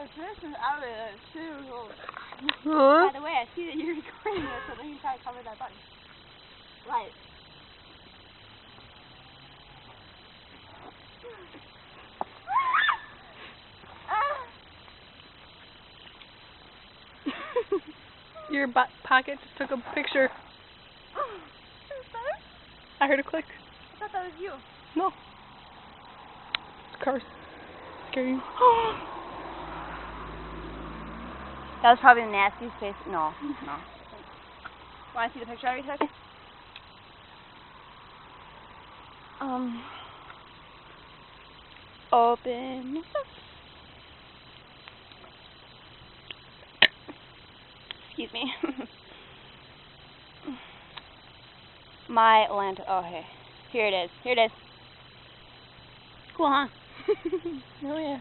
this is out of it too. Huh? By the way, I see that you're recording this, so then you try to cover that button. Right. Your butt pocket just took a picture. I heard a click. I thought that was you. No. Cars. Scary. That was probably the nastiest face. No. Want to see the picture I took? Open. Excuse me. My land. Oh, hey. Here it is. Cool, huh? Oh, yeah.